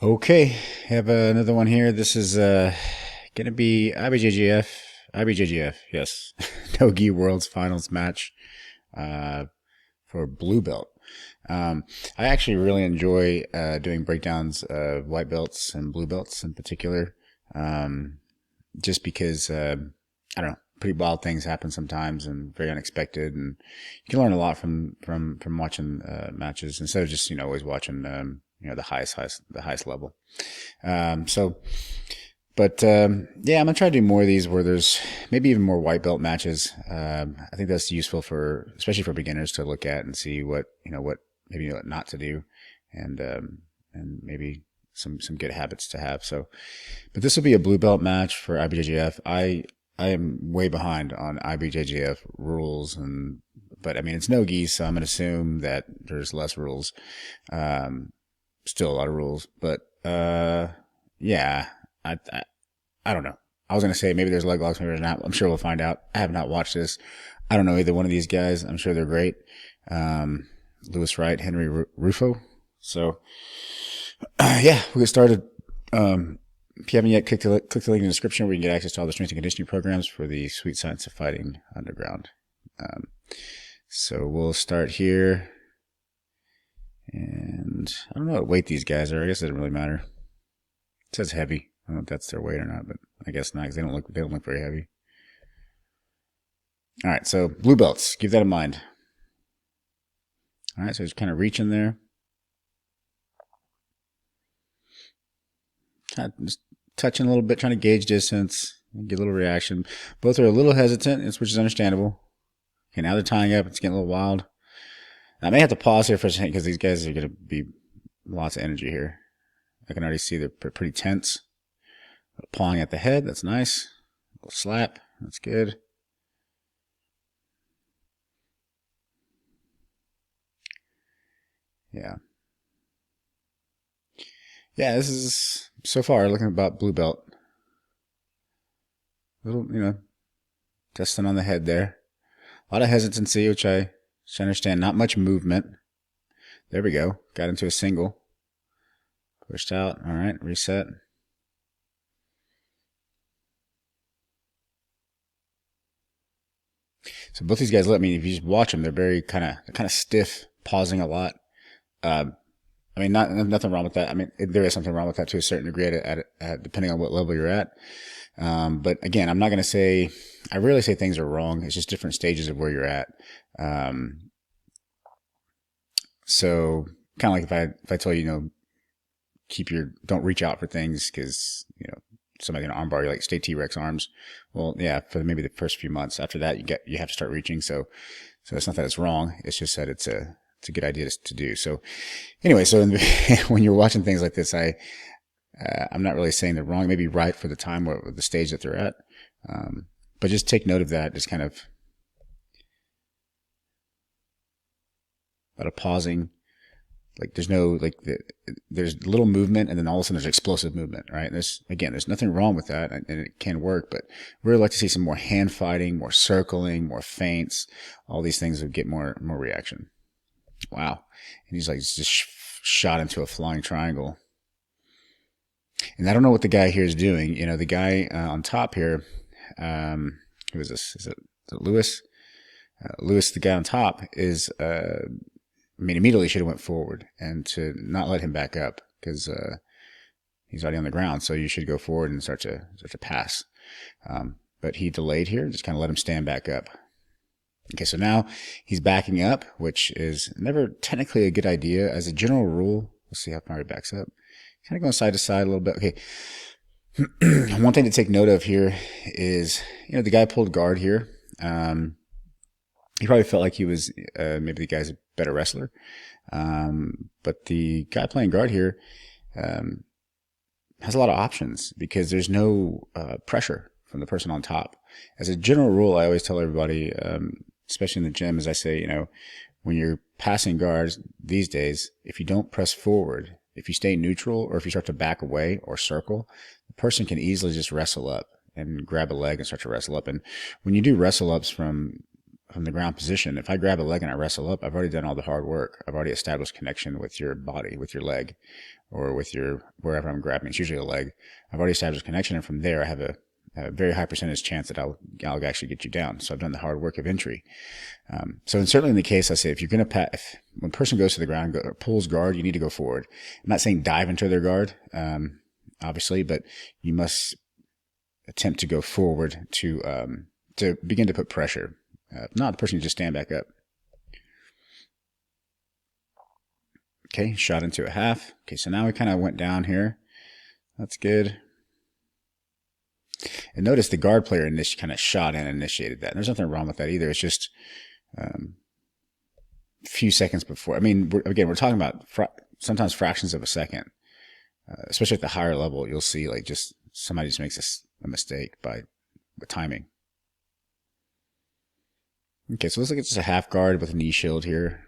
Okay, have another one here. This is gonna be IBJJF. IBJJF, yes. No-gi Worlds Finals match for blue belt. I actually really enjoy doing breakdowns of white belts and blue belts in particular, just because I don't know, pretty wild things happen sometimes and very unexpected, and you can learn a lot from watching matches instead of just always watching the highest level. So, but yeah, I'm gonna try to do more of these where there's maybe even more white belt matches. I think that's useful especially for beginners to look at and see what maybe what not to do, and maybe some good habits to have. So, but this will be a blue belt match for IBJJF. I am way behind on IBJJF rules, but I mean it's no gi, so I'm gonna assume that there's less rules. Still a lot of rules, but yeah, I don't know. I was gonna say maybe there's leg locks, maybe there's not. I'm sure we'll find out. I have not watched this. I don't know either one of these guys. I'm sure they're great. Lewis Wright, Henry Rufo. So yeah, we'll get started. If you haven't yet, click the link in the description where you can get access to all the strength and conditioning programs for the Sweet Science of Fighting Underground. So we'll start here. And I don't know what weight these guys are. I guess it doesn't really matter. It says heavy. I don't know if that's their weight or not, but I guess not because they don't look very heavy. All right, so blue belts. Keep that in mind. All right, so just kind of reach in there. Kind of just touching a little bit, trying to gauge distance, get a little reaction. Both are a little hesitant, which is understandable. Okay, now they're tying up. It's getting a little wild. I may have to pause here for a second because these guys are going to be lots of energy here. I can already see they're pretty tense. Pawing at the head, that's nice. A little slap, that's good. Yeah. Yeah, this is so far looking about blue belt. Little, testing on the head there. A lot of hesitancy, which I understand. Not much movement. There we go. Got into a single. Pushed out. All right, reset. So both these guys, if you just watch them, they're very kind of stiff, pausing a lot. I mean, nothing wrong with that. I mean, there is something wrong with that to a certain degree, depending on what level you're at. But again, I'm not going to say, I rarely say things are wrong. It's just different stages of where you're at. So kind of like if I tell you, don't reach out for things because, somebody in an armbar, you stay T-Rex arms. Well, yeah, for maybe the first few months. After that, you have to start reaching. So it's not that it's wrong. It's just that it's a good idea to do. So anyway, when you're watching things like this, I'm not really saying they're wrong. Maybe right for the time or the stage that they're at. But just take note of that. Just kind of a lot of pausing. There's there's little movement, and then all of a sudden there's explosive movement, right? There's nothing wrong with that, and it can work, but we really like to see some more hand fighting, more circling, more feints. All these things would get more reaction. Wow. And he's just shot into a flying triangle. And I don't know what the guy here is doing. The guy on top here, who is this? Is it Lewis? Lewis, the guy on top, is immediately should have went forward and to not let him back up because he's already on the ground. So you should go forward and start to pass. But he delayed here, just kind of let him stand back up. Okay, so now he's backing up, which is never technically a good idea. As a general rule, let's see how far he backs up. Kind of going side to side a little bit. Okay. One thing to take note of here is, the guy pulled guard here. He probably felt like he was, maybe the guy's a better wrestler. But the guy playing guard here, has a lot of options because there's no, pressure from the person on top. As a general rule, I always tell everybody, especially in the gym, as I say, when you're passing guards these days, if you don't press forward, if you stay neutral or if you start to back away or circle, the person can easily just wrestle up and grab a leg and start to wrestle up. And when you do wrestle ups from from the ground position, if I grab a leg and I wrestle up, I've already done all the hard work. I've already established connection with your body, with your leg, or with your wherever I'm grabbing. It's usually a leg. I've already established connection, and from there I have a very high percentage chance that I'll actually get you down. So I've done the hard work of entry. So certainly in the case, I say if you're going to when a person goes to the ground or pulls guard, you need to go forward. I'm not saying dive into their guard, obviously, but you must attempt to go forward to begin to put pressure. Not the person to just stand back up. Okay, shot into a half. Okay, so now we kind of went down here. That's good. And notice the guard player kind of shot and initiated that. And there's nothing wrong with that either. It's just a few seconds before. I mean, we're talking about sometimes fractions of a second. Especially at the higher level, you'll see like just somebody just makes a mistake by the timing. Okay, so let's look at just a half guard with a knee shield here.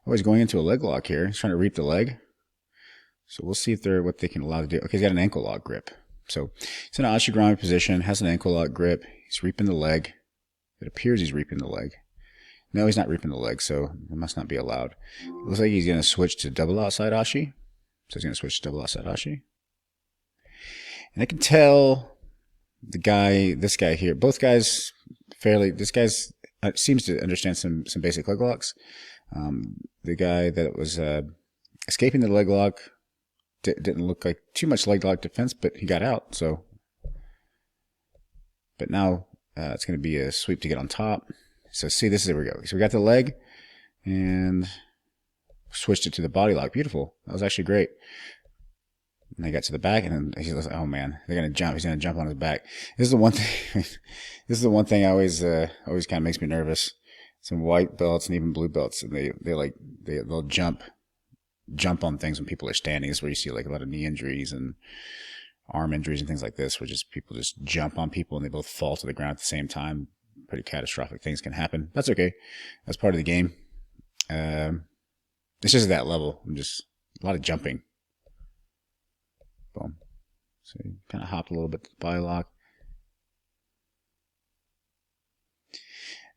Oh, he's going into a leg lock here. He's trying to reap the leg. So we'll see what they can allow to do. Okay, he's got an ankle lock grip. So he's in an Ashigurami position, has an ankle lock grip. He's reaping the leg. It appears he's reaping the leg. No, he's not reaping the leg, so it must not be allowed. It looks like he's going to switch to double outside Ashi. So he's going to switch to double outside Ashi. And I can tell this guy here, both guys this guy's seems to understand some basic leg locks. The guy that was escaping the leg lock didn't look like too much leg lock defense, but he got out. So, but now it's going to be a sweep to get on top. So see, there we go. So we got the leg and switched it to the body lock. Beautiful. That was actually great. And they got to the back, and then he was like, "Oh man, they're gonna jump. He's gonna jump on his back." This is the one thing. This is the one thing always kind of makes me nervous. Some white belts and even blue belts, and they'll jump on things when people are standing. This is where you see like a lot of knee injuries and arm injuries and things like this, where just people just jump on people and they both fall to the ground at the same time. Pretty catastrophic things can happen. That's okay. That's part of the game. It's just at that level. A lot of jumping. Boom. So you kind of hopped a little bit to the body lock.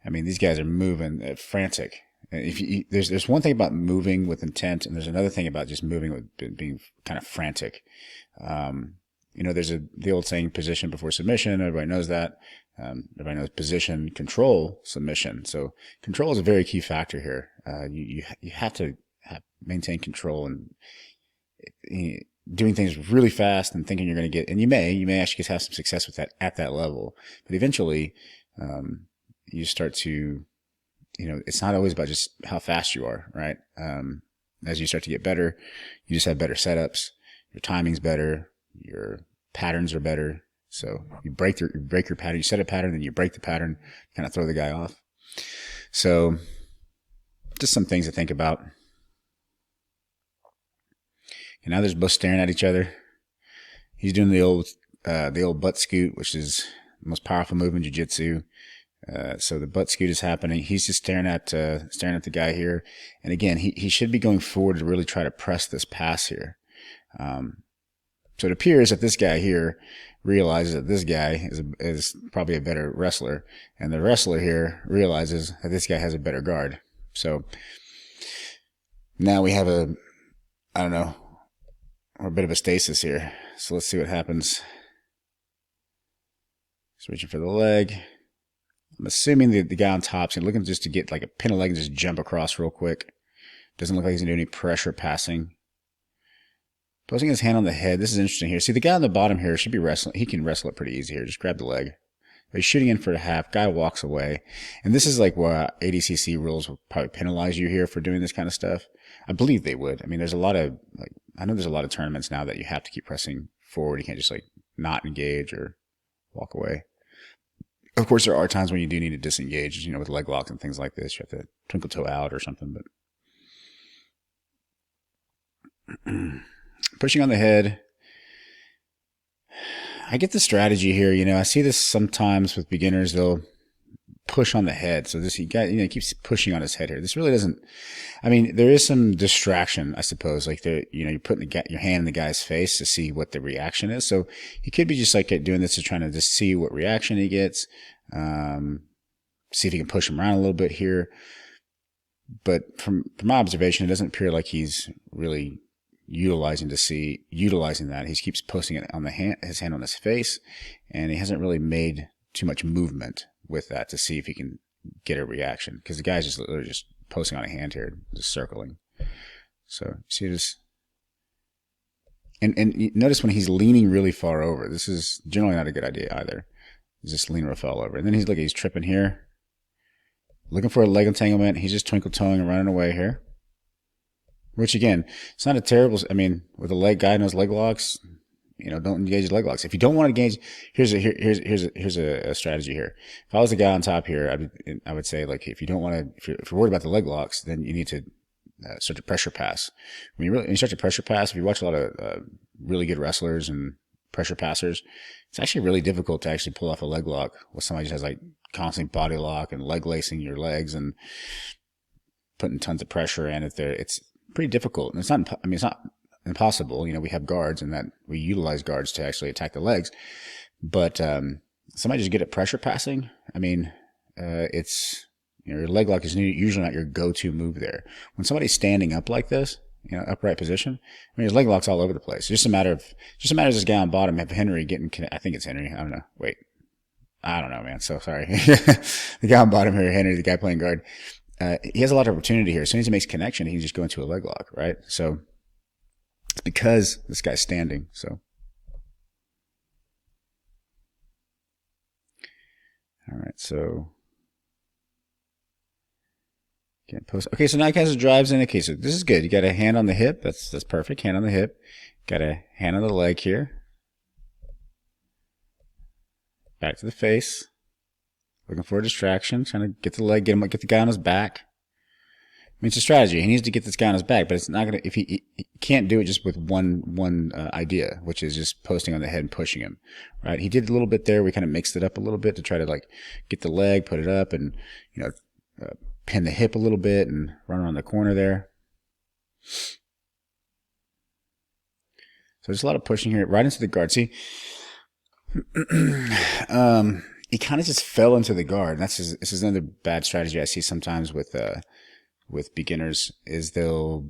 I mean, these guys are moving frantic. There's one thing about moving with intent, and there's another thing about just moving with being kind of frantic. There's the old saying, position before submission. Everybody knows that. Everybody knows position, control, submission. So control is a very key factor here. You have to maintain control and doing things really fast and thinking you're going to get, and you may actually just have some success with that at that level. But eventually, you start to, it's not always about just how fast you are, right? As you start to get better, you just have better setups. Your timing's better. Your patterns are better. So you break your pattern, you set a pattern, then you break the pattern, kind of throw the guy off. So just some things to think about. And now they're both staring at each other. He's doing the old butt scoot, which is the most powerful move in jiu-jitsu. So the butt scoot is happening. He's just staring at the guy here. And again, he should be going forward to really try to press this pass here. So it appears that this guy here realizes that this guy is probably a better wrestler, and the wrestler here realizes that this guy has a better guard. So now we have a bit of a stasis here. So let's see what happens. He's reaching for the leg. I'm assuming the guy on top's looking just to get like a pin a leg and just jump across real quick. Doesn't look like he's going to do any pressure passing. Posing his hand on the head. This is interesting here. See, the guy on the bottom here should be wrestling. He can wrestle it pretty easy here. Just grab the leg. But he's shooting in for a half. Guy walks away. And this is like where ADCC rules will probably penalize you here for doing this kind of stuff. I believe they would. I mean, there's a lot of, I know there's a lot of tournaments now that you have to keep pressing forward. You can't just not engage or walk away. Of course, there are times when you do need to disengage, with leg locks and things like this. You have to twinkle toe out or something, but pushing on the head. I get the strategy here. I see this sometimes with beginners. They'll push on the head. So he keeps pushing on his head here. This really doesn't, there is some distraction, I suppose. You're putting your hand in the guy's face to see what the reaction is. So he could be just doing this to trying to just see what reaction he gets. see if he can push him around a little bit here. But from my observation, it doesn't appear like he's really utilizing that. He keeps posting it on his hand on his face, and he hasn't really made too much movement with that to see if he can get a reaction, because the guy's just literally just posting on a hand here, just circling. So see this, and notice when he's leaning really far over, this is generally not a good idea either. He's just leaning real far over, and then he's tripping here, looking for a leg entanglement. He's just twinkle-toeing and running away here. Which again, it's not a terrible. I mean, with a leg guy in those leg locks, don't engage leg locks. If you don't want to engage, here's a strategy here. If I was the guy on top here, I would say, like, if you don't want to, if you're worried about the leg locks, then you need to start to pressure pass. When you start to pressure pass, if you watch a lot of really good wrestlers and pressure passers, it's actually really difficult to actually pull off a leg lock with somebody just has like constant body lock and leg lacing your legs and putting tons of pressure in it. It's pretty difficult. And it's not, it's not impossible. We have guards, and that we utilize guards to actually attack the legs. But somebody just good at pressure passing, it's, your leg lock is usually not your go-to move there. When somebody's standing up like this, upright position, his leg lock's all over the place. It's just a matter of this guy on bottom, have Henry getting, I think it's Henry. I don't know. Wait. I don't know, man. So sorry. The guy on bottom here, Henry, the guy playing guard. He has a lot of opportunity here. As soon as he makes connection, he can just go into a leg lock, right? So it's because this guy's standing. So, all right. So, can't post. Okay. So now he kind of drives in. Okay. So this is good. You got a hand on the hip. That's perfect. Hand on the hip. Got a hand on the leg here. Back to the face. Looking for a distraction, trying to get the leg, get the guy on his back. It's a strategy. He needs to get this guy on his back, but it's not gonna. If he can't do it just with one idea, which is just posting on the head and pushing him, right? He did a little bit there. We kind of mixed it up a little bit to try to like get the leg, put it up, and pin the hip a little bit and run around the corner there. So there's a lot of pushing here, right into the guard. See. He kind of just fell into the guard. This is another bad strategy I see sometimes with beginners, is they'll,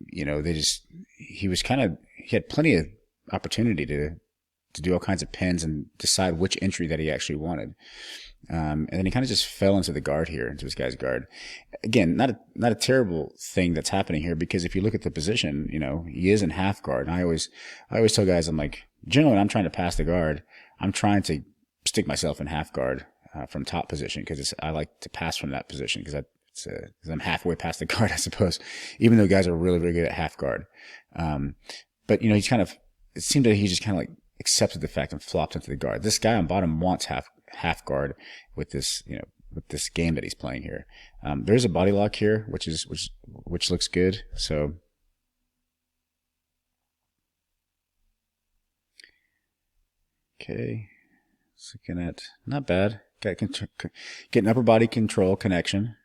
he had plenty of opportunity to do all kinds of pins and decide which entry that he actually wanted. And then he kind of just fell into the guard here, into this guy's guard. Again, not a terrible thing that's happening here, because if you look at the position, he is in half guard. And I always tell guys, I'm like, generally when I'm trying to pass the guard, I'm trying to stick myself in half guard from top position, because I like to pass from that position, because I'm halfway past the guard, I suppose, even though guys are really, really good at half guard. But he's it seemed that he just kind of like accepted the fact and flopped into the guard. This guy on bottom wants half guard with this, with this game that he's playing here. There's a body lock here, which looks good. So. Okay. Looking at, not bad. Getting upper body control connection.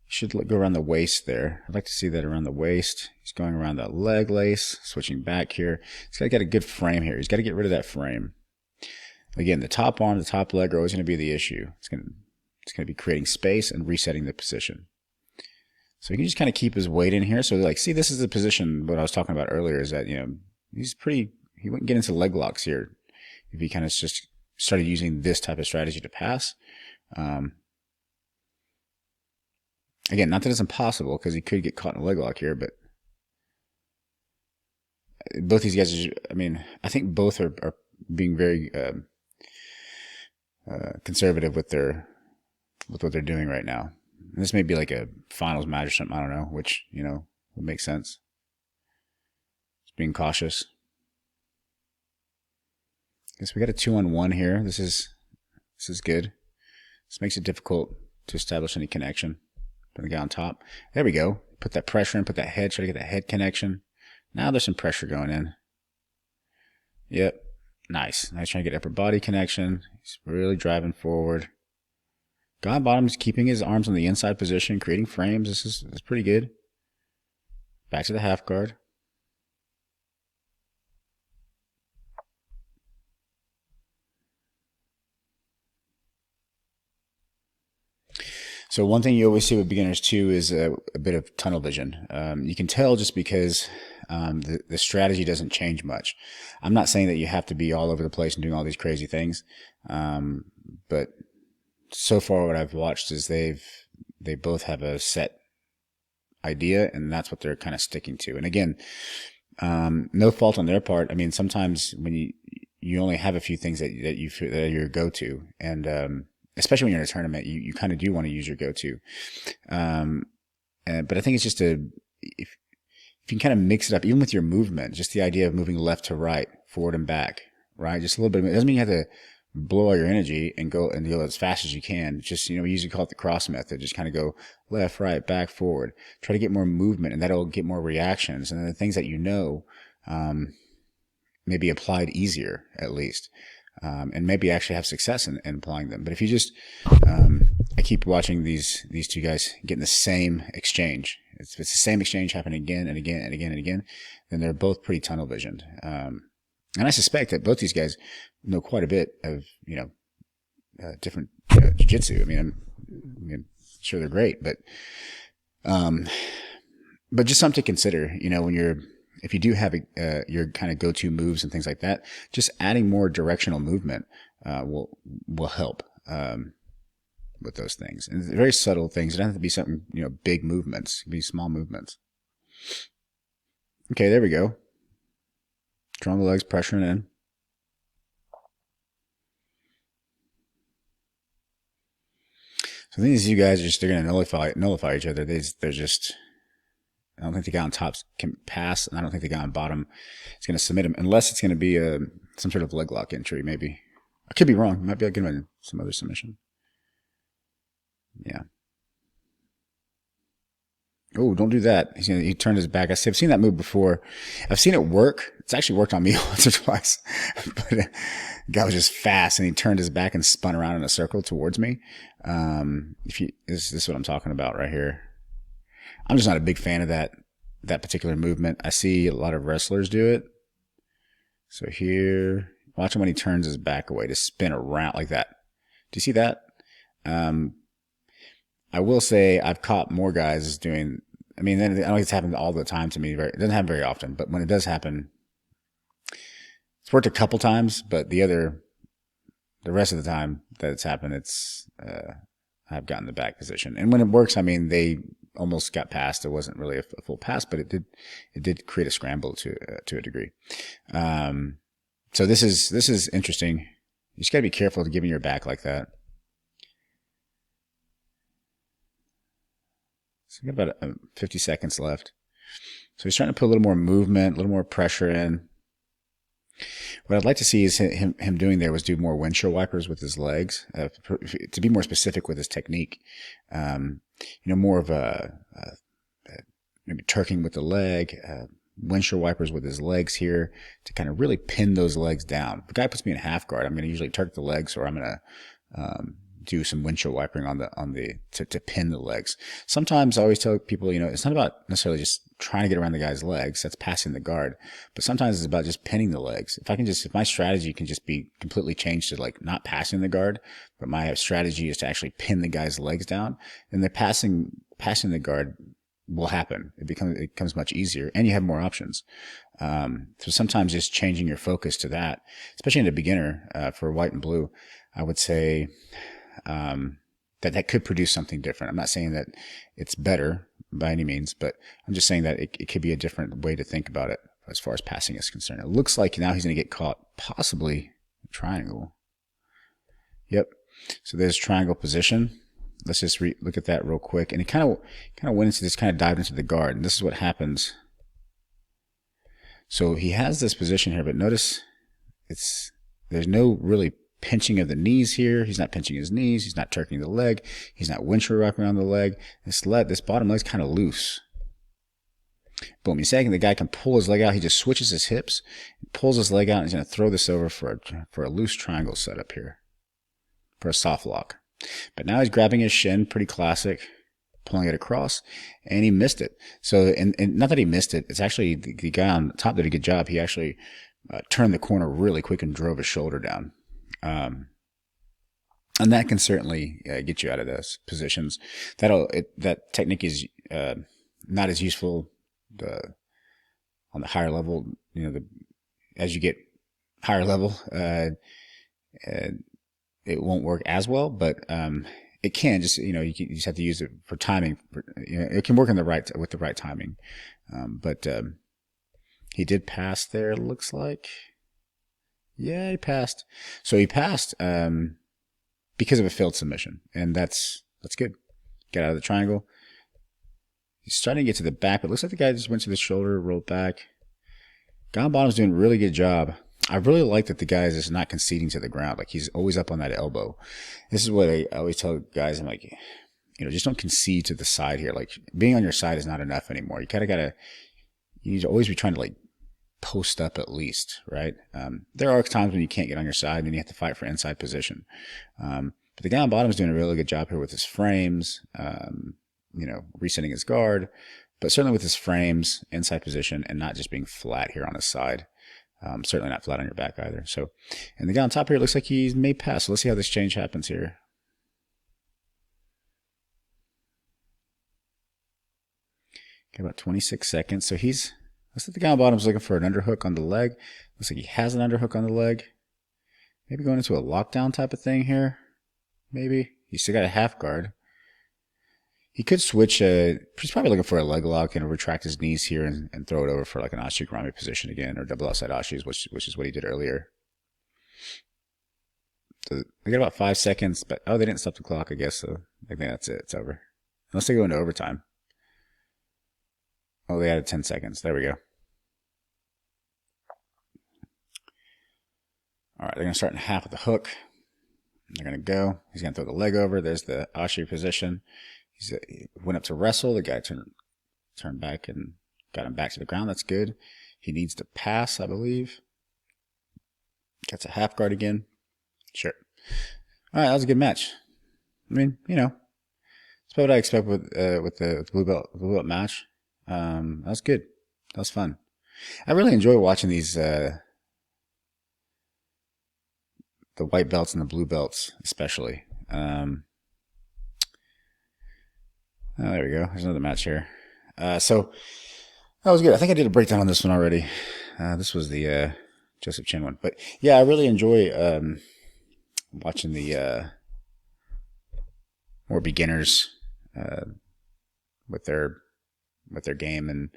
Should go around the waist there. I'd like to see that around the waist. He's going around that leg lace, switching back here. He's got to get a good frame here. He's got to get rid of that frame. Again, the top arm, the top leg are always going to be the issue. It's going to be creating space and resetting the position. So he can just kind of keep his weight in here. So like, see, this is the position, what I was talking about earlier, is that, he wouldn't get into leg locks here if he kind of just started using this type of strategy to pass. Again, not that it's impossible, because he could get caught in a leg lock here, but both these guys, I think both are being very conservative with what they're doing right now. And this may be like a finals match or something, I don't know, which, would make sense. Just being cautious. Guess we got a 2-on-1 here. This is good. This makes it difficult to establish any connection. Put the guy on top. There we go. Put that pressure in, put that head, try to get that head connection. Now there's some pressure going in. Yep. Nice. Nice trying to get upper body connection. He's really driving forward. Guy on bottom is keeping his arms on the inside position, creating frames. This is pretty good. Back to the half guard. So one thing you always see with beginners too is a bit of tunnel vision. You can tell just because the strategy doesn't change much. I'm not saying that you have to be all over the place and doing all these crazy things, but so far what I've watched is they both have a set idea, and that's what they're kind of sticking to. And again, no fault on their part. I mean, sometimes when you only have a few things that you feel that are your go-to, and especially when you're in a tournament, you kind of do want to use your go-to. But I think it's just if you can kind of mix it up, even with your movement, just the idea of moving left to right, forward and back, right? Just a little bit. It doesn't mean you have to blow all your energy and go as fast as you can. Just, we usually call it the cross method. Just kind of go left, right, back, forward. Try to get more movement, and that'll get more reactions. And then the things that may be applied easier, at least. And maybe actually have success in applying them. But if you just, I keep watching these two guys getting the same exchange. If it's the same exchange happening again and again and again and again, then they're both pretty tunnel visioned. And I suspect that both these guys know quite a bit of, different jiu-jitsu. I mean, I'm sure they're great, but just something to consider, if you do have your kind of go-to moves and things like that, just adding more directional movement will help with those things. And very subtle things. It doesn't have to be something, big movements. It can be small movements. Okay, there we go. Draw the legs, pressuring in. So I think these guys they're going to nullify each other. They're just, I don't think the guy on top can pass, and I don't think the guy on bottom is going to submit him, unless it's going to be some sort of leg lock entry, maybe. I could be wrong. It might be a good one, some other submission. Yeah. Oh, don't do that. He turned his back. I've seen that move before. I've seen it work. It's actually worked on me once or twice. But the guy was just fast, and he turned his back and spun around in a circle towards me. This is what I'm talking about right here. I'm just not a big fan of that particular movement. I see a lot of wrestlers do it. So here, watch him when he turns his back away to spin around like that. Do you see that? I will say I've caught more guys doing, I don't think it's happened all the time to me. It doesn't happen very often, but when it does happen, it's worked a couple times, but the rest of the time that it's happened, I've gotten the back position. And when it works, they almost got past. It wasn't really a full pass, but it did create a scramble to a degree. So this is interesting. You just gotta be careful to giving your back like that. So we got about 50 seconds left. So he's trying to put a little more movement, a little more pressure in. What I'd like to see is him doing there was do more windshield wipers with his legs, to be more specific with his technique. More of maybe turking with the leg, windshield wipers with his legs here to kind of really pin those legs down. If the guy puts me in half guard, I'm going to usually turk the legs, or I'm going to do some windshield wipering to pin the legs. Sometimes I always tell people, it's not about necessarily just trying to get around the guy's legs. That's passing the guard. But sometimes it's about just pinning the legs. If my strategy can just be completely changed to like not passing the guard, but my strategy is to actually pin the guy's legs down, then the passing the guard will happen. It becomes much easier, and you have more options. So sometimes just changing your focus to that, especially in a beginner, for white and blue, I would say, that could produce something different. I'm not saying that it's better by any means, but I'm just saying that it could be a different way to think about it as far as passing is concerned. It looks like now he's going to get caught, possibly triangle. Yep. So there's triangle position. Let's just look at that real quick. And he kind of went into this, kind of dived into the guard. And this is what happens. So he has this position here, but notice there's no really pinching of the knees here. He's not pinching his knees. He's not turking the leg. He's not windshield wrapping around the leg. This bottom leg's kind of loose. Boom. He's saying the guy can pull his leg out. He just switches his hips, pulls his leg out, and he's going to throw this over for a loose triangle setup here, for a soft lock. But now he's grabbing his shin, pretty classic, pulling it across, and he missed it. So, and not that he missed it, it's actually the guy on top did a good job. He actually turned the corner really quick and drove his shoulder down. And that can certainly get you out of those positions. That technique is not as useful on the higher level. As you get higher level, it won't work as well, but it can just you just have to use it for timing. It can work with the right timing. But he did pass there. It looks like, yeah, he passed. So he passed because of a failed submission, and that's good. Get out of the triangle. He's starting to get to the back, but it looks like the guy just went to the shoulder, rolled back. Guy on bottom's doing a really good job. I really like that the guy is just not conceding to the ground. Like, he's always up on that elbow. This is what I always tell guys. I'm like, just don't concede to the side here. Like, being on your side is not enough anymore. You need to always be trying to, like, post up at least, right? There are times when you can't get on your side and you have to fight for inside position. But the guy on bottom is doing a really good job here with his frames, resetting his guard, but certainly with his frames, inside position, and not just being flat here on his side. Certainly not flat on your back either. So, and the guy on top here looks like he may pass. So let's see how this change happens here. Got about 26 seconds. So looks like the guy on bottom is looking for an underhook on the leg. Looks like he has an underhook on the leg. Maybe going into a lockdown type of thing here. Maybe. He's still got a half guard. He could switch. He's probably looking for a leg lock and retract his knees here and throw it over for like an Ashi Karami position again, or double outside Ashis, which is what he did earlier. So we got about 5 seconds, but they didn't stop the clock, I guess. So I think that's it. It's over. Unless they go into overtime. Oh, they added 10 seconds. There we go. All right, they're going to start in half with the hook. They're going to go. He's going to throw the leg over. There's the Ashi position. He went up to wrestle. The guy turned back and got him back to the ground. That's good. He needs to pass, I believe. Gets a half guard again. Sure. All right, that was a good match. I mean, that's what I expect with the blue belt match. That was good. That was fun. I really enjoy watching these the white belts and the blue belts, especially. There we go. There's another match here. So that was good. I think I did a breakdown on this one already. This was the Joseph Chin one, but yeah, I really enjoy watching the more beginners with their game, and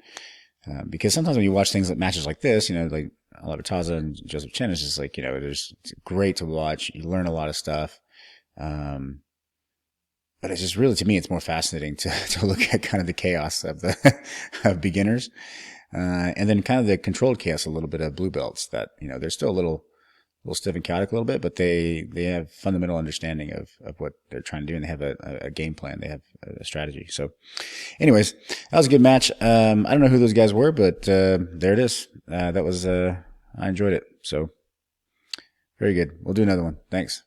because sometimes when you watch things like matches like this, like Alabataza and Joseph Chin, it's just like it's great to watch. You learn a lot of stuff. But it's just really, to me, it's more fascinating to look at kind of the chaos of of beginners, and then kind of the controlled chaos a little bit of blue belts that, they're still a little stiff and chaotic a little bit, but they have fundamental understanding of what they're trying to do, and they have a game plan. They have a strategy. So anyways, that was a good match. I don't know who those guys were, but there it is. I enjoyed it. So very good. We'll do another one. Thanks.